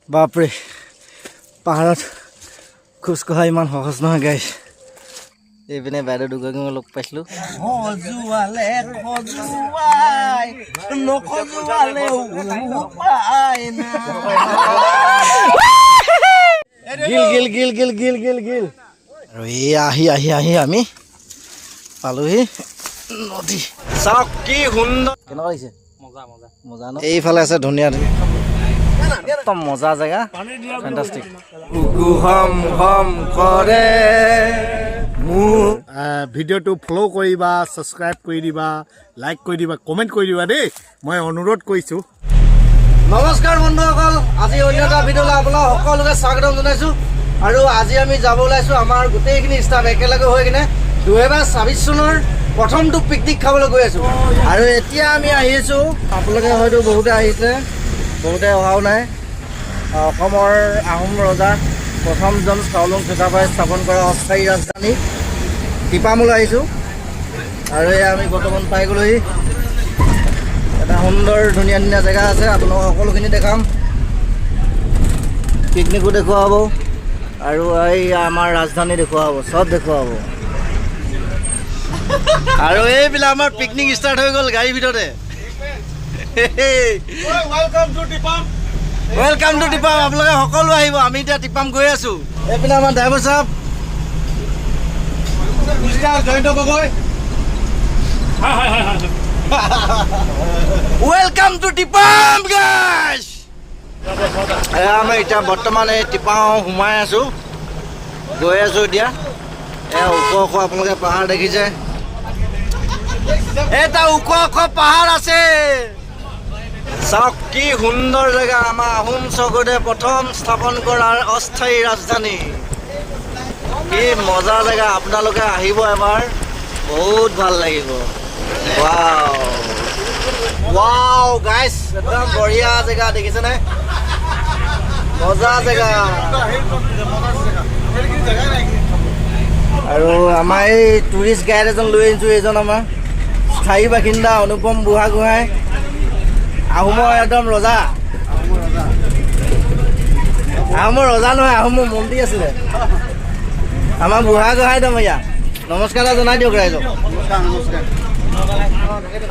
বাপৰে পাহাৰত খোজ কঢ়া ইমান সহজ নহয় গাইছ এইপিনে বাইদেউ দুগৰাকী মই লগ পাইছিলোঁ গিল গিল গিল গিল গিল গিল গিল আৰু এই আহি আহি আহি আমি পালোহি নদী চাওক কি সুন্দৰ কেনেকুৱা লাগিছে মজা মজা মজা ন এইফালে আছে ধুনীয়া ধুনীয়া একদম মজা জেগা ফেণ্টাষ্টিক হম হম কৰে মোৰ ভিডিঅ'টো ফ'ল' কৰিবা ছাবস্ক্ৰাইব কৰি দিবা লাইক কৰি দিবা কমেণ্ট কৰি দিবা দেই মই অনুৰোধ কৰিছোঁ নমস্কাৰ বন্ধুসকল আজি অন্য এটা ভিডিঅ'লৈ আপোনাক সকলোকে স্বাগতম জনাইছোঁ আৰু আজি আমি যাব ওলাইছোঁ আমাৰ গোটেইখিনি ষ্টাফ একেলগে হৈ কিনে 2024 চনৰ প্ৰথমটো পিকনিক খাবলৈ গৈ আছোঁ আৰু এতিয়া আমি আহিছোঁ আপোনালোকে হয়তো বহুতে আহিছে বহুতে অহাও নাই অসমৰ আহোম ৰজা প্ৰথমজন চাওলুং চুকাফাই স্থাপন কৰা অস্থায়ী ৰাজধানী টিপামলৈ আহিছোঁ আৰু এয়া আমি বৰ্তমান পাই গ'লোহি এটা সুন্দৰ ধুনীয়া ধুনীয়া জেগা আছে আপোনালোকক সকলোখিনি দেখাম পিকনিকো দেখুওৱা হ'ব আৰু এই আমাৰ ৰাজধানী দেখুওৱা হ'ব চব দেখুওৱা হ'ব আৰু এইবিলাক আমাৰ পিকনিক ষ্টাৰ্ট হৈ গ'ল গাড়ীৰ ভিতৰতে ৱেলকাম টু টিপাম আপোনালোকে সকলো আহিব আমি এতিয়া টিপাম গৈ আছোঁ এইপিনে আমাৰ ড্ৰাইভাৰ চাহাব Jayanta Gogoi welcome to Tipam guys আমি এতিয়া বৰ্তমান এই টিপাম সোমাই আছোঁ গৈ আছোঁ এতিয়া এয়া ওখ ওখ আপোনালোকে পাহাৰ দেখিছে এটা ওখ ওখ পাহাৰ আছে চাওক কি সুন্দৰ জেগা আমাৰ আহোম স্বৰ্গদেৱে প্ৰথম স্থাপন কৰাৰ অস্থায়ী ৰাজধানী কি মজা জেগা আপোনালোকে আহিব এবাৰ বহুত ভাল লাগিব ৱাও ৱাও গাইছ একদম বঢ়িয়া জেগা দেখিছেনে মজা জেগা আৰু আমাৰ এই টুৰিষ্ট গাইড এজন লৈ আহিছোঁ এইজন আমাৰ স্থায়ী বাসিন্দা অনুপম বুঢ়াগোহাঁই আহোমৰ একদম ৰজা আহোমৰ ৰজা নহয় আহোমৰ মন্ত্ৰী আছিলে আমাৰ বুঢ়াগোহাঁই একদম ইয়াত নমস্কাৰ এটা জনাই দিয়ক ৰাইজক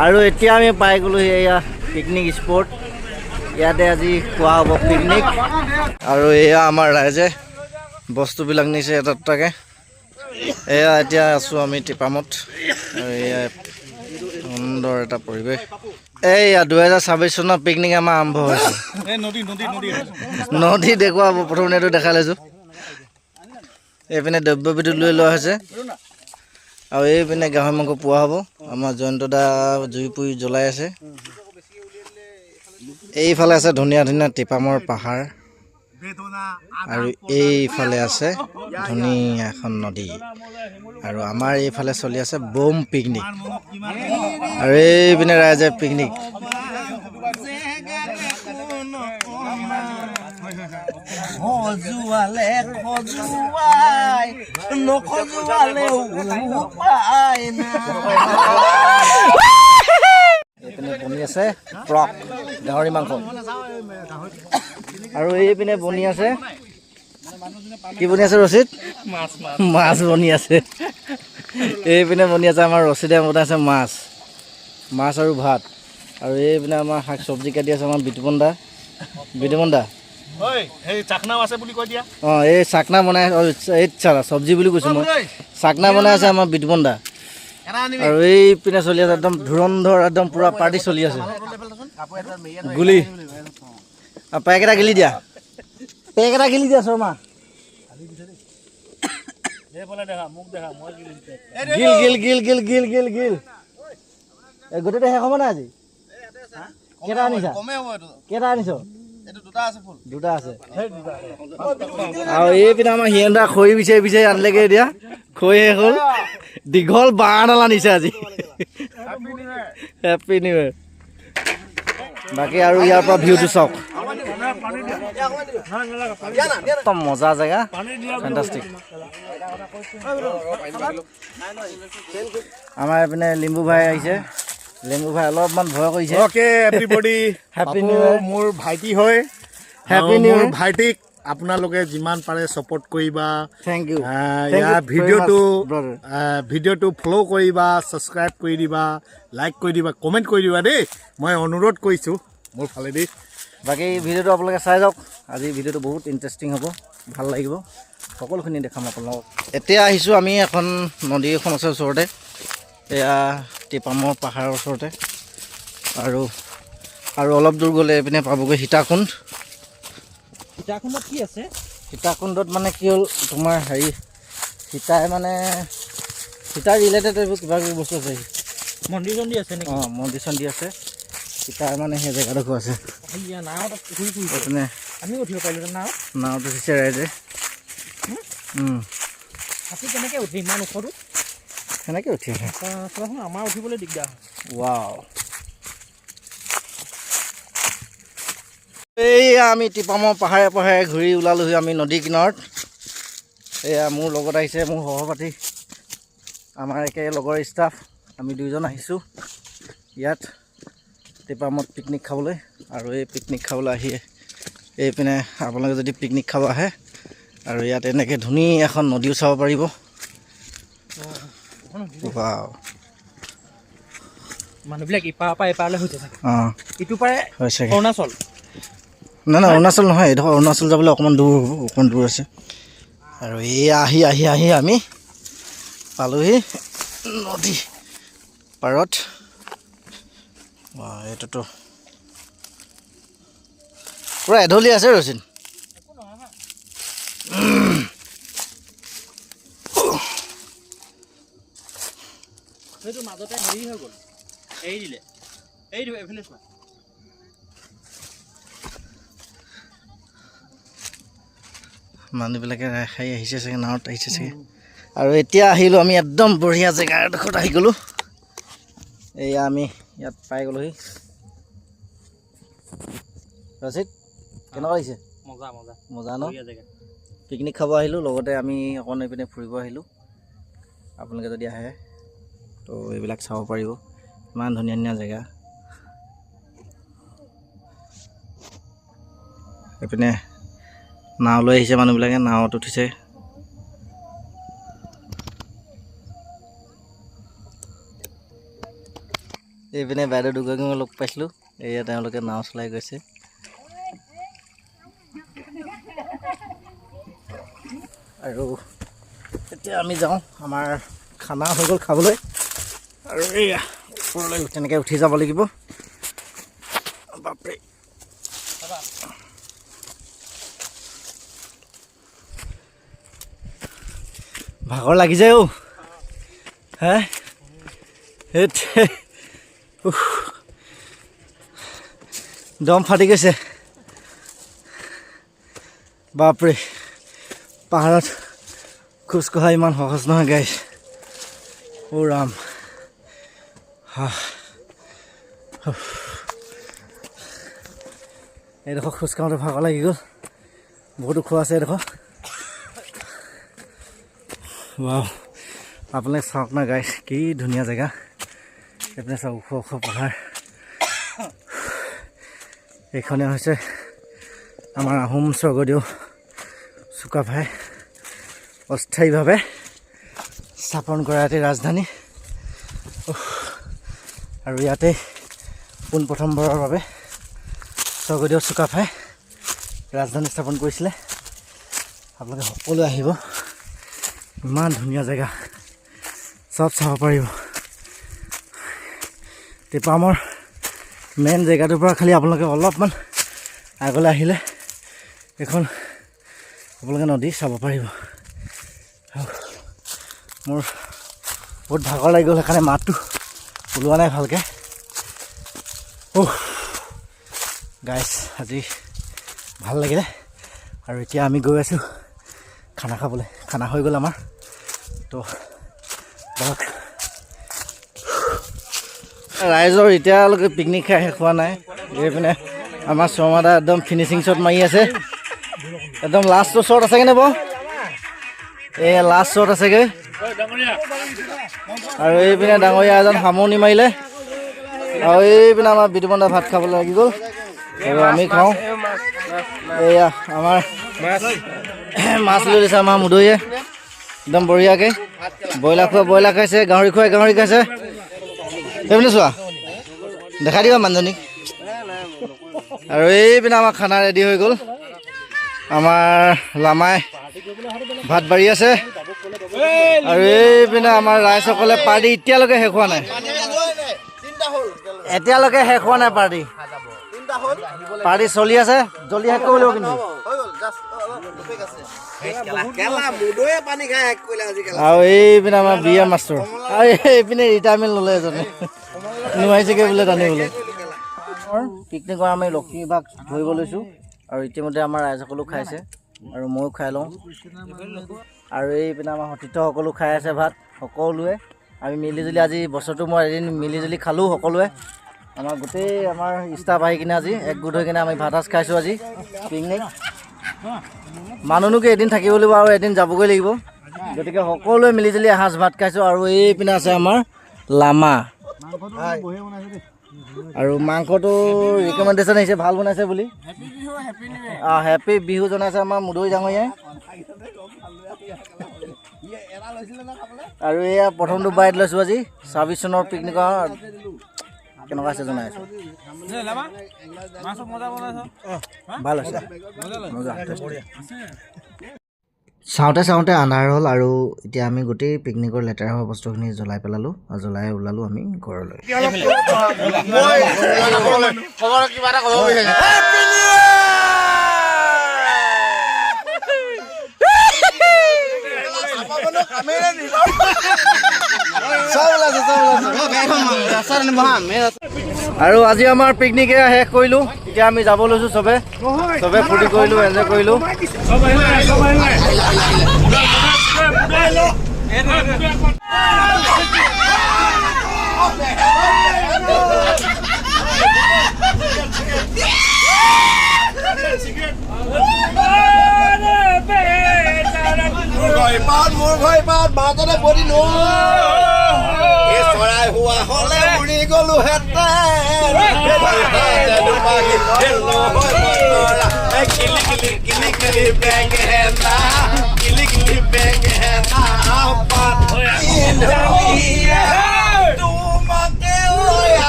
আৰু এতিয়া আমি পাই গ'লোহি এয়া পিকনিক স্পট ইয়াতে আজি খোৱা হ'ব পিকনিক আৰু এয়া আমাৰ ৰাইজে বস্তুবিলাক নিছে এটা দুটাকৈ এয়া এতিয়া আছোঁ আমি টিপামত আৰু এয়া সুন্দৰ এটা পৰিৱেশ এইয়া 2024 চনৰ পিকনিক আমাৰ আৰম্ভ হৈছে নদী দেখুৱাব প্ৰথমতে এইটো দেখাই লৈছোঁ এইপিনে দ্ৰব্যবিদ্যুৎ লৈ লোৱা হৈছে আৰু এইপিনে গাহৰি মাংস পোৱা হ'ব আমাৰ জয়ন্ত দা জুই পুৰি জ্বলাই আছে এইফালে আছে ধুনীয়া ধুনীয়া টিপামৰ পাহাৰ আৰু এইফালে আছে ধুনীয়া এখন নদী আৰু আমাৰ এইফালে চলি আছে বম পিকনিক আৰু এইপিনে ৰাইজে পিকনিক এইপিনে বনি আছে প্লক গাহৰি মাংস আৰু এইপিনে বনি আছে কি বনি আছে ৰচিদ মাছ বনি আছে এইপিনে বনি আছে আমাৰ ৰচিদে বনাইছে মাছ মাছ আৰু ভাত আৰু এইপিনে আমাৰ শাক চব্জি কাটি আছে আমাৰ বিতুপন দা অঁ এই চাকনা বনাই এই চব্জি বুলি কৈছোঁ মই চাকনা বনাই আছে আমাৰ বিতুপন দা আৰু এইপিনে চলি আছে একদম ধুৰন্ধৰ একদম পুৰা পাৰ্টি চলি আছে গুলি পেক এটা গিলি দিয়া শৰ্মা গিল গিল গিল গিল গিল গিল এই গোটেইটো শেষ হ'ব নাই আজি কেইটা আনিছ দুটা আছে আৰু এইপিনে আমাৰ হিয়েন্দা খৰি বিচাৰি বিচাৰি আনিলেগৈ এতিয়া খৰি শেষ হ'ল দীঘল বাঁহডাল আনিছে আজি হেপী নিউ ইয়েৰ বাকী আৰু ইয়াৰ পৰা ভিউটো চাওক একদম মজা জেগা ফেণ্টাষ্টিক আমাৰ এইপিনে লিম্বু ভাই আহিছে লিম্বু ভাই অলপমান ভয় কৰিছে okay everybody happy new year মোৰ ভাইটি হয় Happy New মোৰ Year. ভাইটিক আপোনালোকে যিমান পাৰে ছাপোৰ্ট কৰিবা। Thank you. Year brother. ভিডিঅ'টো ফ'ল' কৰিবা, ছাবস্ক্ৰাইব কৰি দিবা, লাইক কৰি দিবা, কমেণ্ট কৰি দিবা দেই, মই অনুৰোধ কৰিছোঁ মোৰ ফালেদি। বাকী ভিডিঅ'টো আপোনালোকে চাই যাওক। আজি ভিডিঅ'টো বহুত ইণ্টাৰেষ্টিং হ'ব, ভাল লাগিব, সকলোখিনি দেখাম আপোনালোকক। এতিয়া আহিছোঁ আমি এখন নদী এখন আছে ওচৰতে, এয়া টিপামৰ পাহাৰৰ ওচৰতে, আৰু অলপ দূৰ গ'লে এইপিনে পাবগৈ সীতাকুণ্ড। সীতাকুণ্ডত কি আছে? সীতাকুণ্ডত মানে কি হ'ল তোমাৰ হেৰি সীতাই মানে সীতাৰ ৰিলেটেড এইবোৰ কিবা কিবি বস্তু আছে। মন্দিৰ চন্দিৰ আছে নেকি? অঁ মন্দিৰ চন্দিৰ আছে। সীতাৰ মানে সেই জেগাডোখৰ আছে। নাও তাত ঘূৰি ফুৰিছে, এইপিনে আমিও উঠিব পাৰিলোঁ নাওত উঠিছে ৰাইজে। আপুনি কেনেকৈ উঠে ইমান ওখটো? সেনেকৈ উঠি আহে। চোৱাচোন, আমাৰ উঠিবলৈ দিগদাৰ হয়। ৱাও, এইয়া আমি টিপামৰ পাহাৰে পাহাৰে ঘূৰি ওলালোহি আমি নদী কিনাৰত। এয়া মোৰ লগত আহিছে মোৰ সহপাঠী, আমাৰ একে লগৰ ষ্টাফ। আমি দুইজন আহিছোঁ ইয়াত টিপামত পিকনিক খাবলৈ। আৰু এই পিকনিক খাবলৈ আহি এইপিনে আপোনালোকে যদি পিকনিক খাব আহে, আৰু ইয়াত এনেকৈ ধুনীয়া এখন নদীও চাব পাৰিব। ৱাও, মানুহবিলাক ইপাৰৰ পৰা এপাৰলৈ হৈছে চাগে। অঁ ইটো পাৰে হৈছে অৰুণাচল। না অৰুণাচল নহয়, এইডোখৰ অৰুণাচল যাবলৈ অকণমান দূৰ হ'ব, অকণমান দূৰ আছে। আৰু এই আহি আহি আহি আমি পালোহি নদী পাৰত। এইটোতো পূৰা এঢলি আছে ৰচিন। সেইটো মাজতে হেৰি হৈ গ'ল, এৰি দিলে। এইটো এইফালে চোৱা। মানুহবিলাকে খাই আহিছে চাগে, নাৱত আহিছে চাগে। আৰু এতিয়া আহিলোঁ আমি একদম বঢ়িয়া জেগা এডোখৰত আহি গ'লোঁ। এয়া আমি ইয়াত পাই গ'লোহি। ৰচিদ কেনেকুৱা লাগিছে? মজা মজা মজা ন? বঢ়িয়া জেগা। পিকনিক খাব আহিলোঁ, লগতে আমি অকণ এইপিনে ফুৰিব আহিলোঁ। আপোনালোকে যদি আহে তো এইবিলাক চাব পাৰিব, ইমান ধুনীয়া ধুনীয়া জেগা। এইপিনে নাও লৈ আহিছে মানুহবিলাকে, নাৱত উঠিছে। এইপিনে বাইদেউ দুগৰাকীক লগ পাইছিলোঁ, এয়া তেওঁলোকে নাও চলাই গৈছে। আৰু এতিয়া আমি যাওঁ, আমাৰ খানা হৈ গ'ল খাবলৈ। আৰু এয়া ওপৰলৈ তেনেকৈ উঠি যাব লাগিব। বাপৰে, ভাগৰ লাগি যায় অ'। হে দম ফাটি গৈছে। বাপৰে, পাহাৰত খোজ কঢ়া ইমান সহজ নহয় গাইছ। অ' ৰাম, এইডোখৰ খোজ কাঢ়োতে ভাগৰ লাগি গ'ল, বহুত ওখ আছে এইডোখৰ। ৱাও, আপোনালোকে চাওক না গাইছ, কি ধুনীয়া জেগা। এইপিনে চাওক ওখ ওখ পাহাৰ। এইখনে হৈছে আমাৰ আহোম স্বৰ্গদেউ চুকাফাই অস্থায়ীভাৱে স্থাপন কৰা ইয়াতে ৰাজধানী। আৰু ইয়াতে পোনপ্ৰথমবাৰৰ বাবে স্বৰ্গদেউ চুকাফাই ৰাজধানী স্থাপন কৰিছিলে। আপোনালোকে সকলোৱে আহিব, ইমান ধুনীয়া জেগা, চব চাব পাৰিব। টিপামৰ মেইন জেগাটোৰ পৰা খালি আপোনালোকে অলপমান আগলৈ আহিলে এখন আপোনালোকে নদী চাব পাৰিব। মোৰ বহুত ভাগৰ লাগি গ'ল, সেইকাৰণে মাতটো ওলোৱা নাই ভালকৈ। গাইছ, আজি ভাল লাগিলে। আৰু এতিয়া আমি গৈ আছোঁ খানা খাবলৈ। খানা হৈ গ'ল আমাৰ, তো ধৰক ৰাইজৰ এতিয়ালৈকে পিকনিক খাই শেষ হোৱা নাই। এইপিনে আমাৰ শৰ্মাদা একদম ফিনিচিং শ্বট মাৰি আছে, একদম লাষ্ট শ্বট আছেগৈ নে বাৰু? এই লাষ্ট শ্বট আছেগৈ। আৰু এইপিনে ডাঙৰীয়া এজন সামৰণি মাৰিলে, আৰু এইপিনে আমাৰ বিতুপন দা ভাত খাবলৈ লাগি গ'ল। আৰু আমি খাওঁ এয়া আমাৰ মাছ লৈ লৈছে আমাৰ মুদৈয়ে একদম বঢ়িয়াকৈ ব্ৰইলাৰ খোৱা ব্ৰইলাৰ খাইছে গাহৰি খোৱাই গাহৰি খাইছে সেইপিনে চোৱা দেখাই দিবা মানুহজনীক আৰু এইপিনে আমাৰ খানা ৰেডি হৈ গ'ল আমাৰ লামাই ভাত বাঢ়ি আছে আৰু এইপিনে আমাৰ ৰাইজসকলে পাৰ্টি এতিয়ালৈকে শেষ হোৱা নাই পাৰ্টি চলি আছে জলদি শেষ কৰিব লাগিব কিন্তু আৰু এইপিনে আমাৰ বিয়া মাষ্টৰ আৰু এইপিনে ৰিটায়াৰমেণ্ট ল'লে এজনে নোৱাৰিছেগৈ বোলে টানিবলৈ পিকনিকৰ আমি লক্ষীবাগ ধৰিব লৈছোঁ আৰু ইতিমধ্যে আমাৰ ৰাইজসকলো খাইছে আৰু ময়ো খাই লওঁ আৰু এইপিনে আমাৰ সতীৰ্থসকলো খাই আছে ভাত সকলোৱে আমি মিলিজুলি আজি বছৰটো মই এদিন মিলিজুলি খালোঁ সকলোৱে আমাৰ গোটেই আমাৰ ষ্টাফ আহি কিনে আজি একগোট হৈ কিনে আমি ভাত সাজ খাইছোঁ আজি পিকনিক মানুহনোকে এদিন থাকিব লাগিব আৰু এদিন যাবগৈ লাগিব গতিকে সকলোৱে মিলিজুলি এসাঁজ ভাত খাইছোঁ আৰু এইপিনে আছে আমাৰ লামা আৰু মাংসটো ৰিকমেণ্ডেশ্যন আহিছে ভাল বনাইছে বুলি হেপী বিহু জনাইছে আমাৰ মুদৈ ডাঙৰীয়াই আৰু এয়া প্ৰথমটো বাইট লৈছোঁ আজি 26 চনৰ পিকনিকৰ কেনেকুৱা আছে জনাই আছোঁ ভাল হৈছে চাওঁতে চাওঁতে আন্ধাৰ হ'ল আৰু এতিয়া আমি গোটেই পিকনিকৰ লেতেৰা হোৱা বস্তুখিনি জ্বলাই পেলালোঁ আৰু জ্বলাই ওলালোঁ আমি ঘৰলৈ আৰু আজি আমাৰ পিকনিক শেষ কৰিলোঁ এতিয়া আমি যাব লৈছোঁ চবে ফূৰ্তি কৰিলোঁ এনজয় কৰিলোঁ মোৰ ভয় পাত মাজতে বদি চৰাই হোৱা হলে উৰি গলো তোমাকে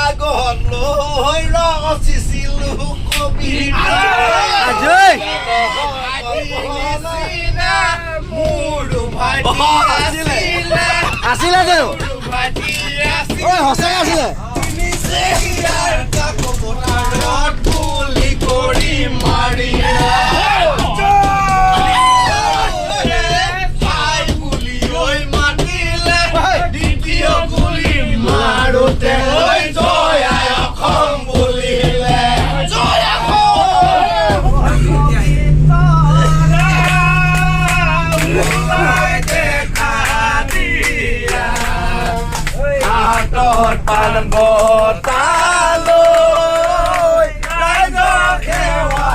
আগত লৈ ৰচিছিলো কবিতা আছিলে জানো সঁচাকৈ আছিলে পান বতালৈ ৰাইজক সেৱা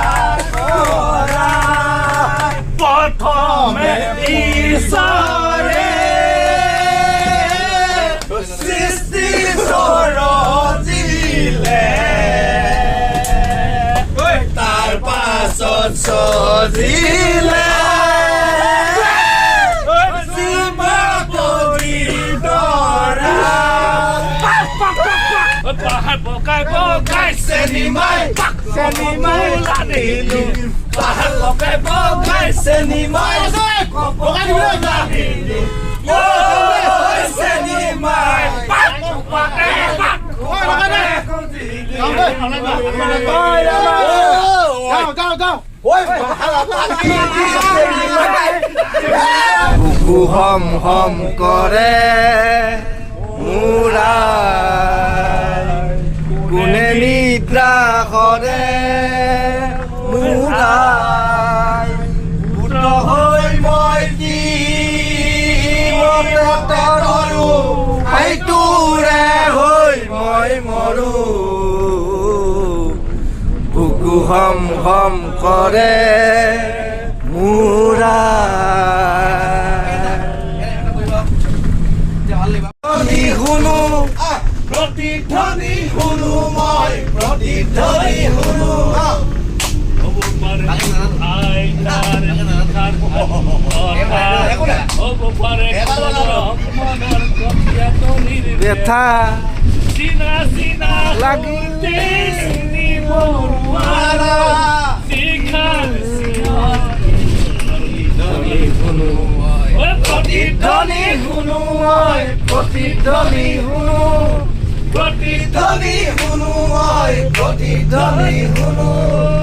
কৰা প্ৰথমে ঈশ্বৰে সৃষ্টি সৰজিলে তাৰ পাছত সজিলে Senimai, ladilu. Bahal lokai bogai senimai, bogai ladilu. Oh, senimai, bogai Go. Oi, bahal lagi senimai. Buku hom kore murai. কোনে নিদ্ৰা কৰে মুৰাই পুত হৈ মই মতে তৰো আইটোৰে হৈ মই মৰো বুকু হম কৰে মুৰাই শুনো প্ৰতিধ্বনি শুনো মই প্ৰতিধ্বনি শুনো ব্যথা লাগিতে চিনিব নোৱাৰা প্ৰতিধ্বনি শুনো মই প্ৰতিধ্বনি শুনো প্ৰতিধ্বনি শুনো মই প্ৰতিধ্বনি শুনো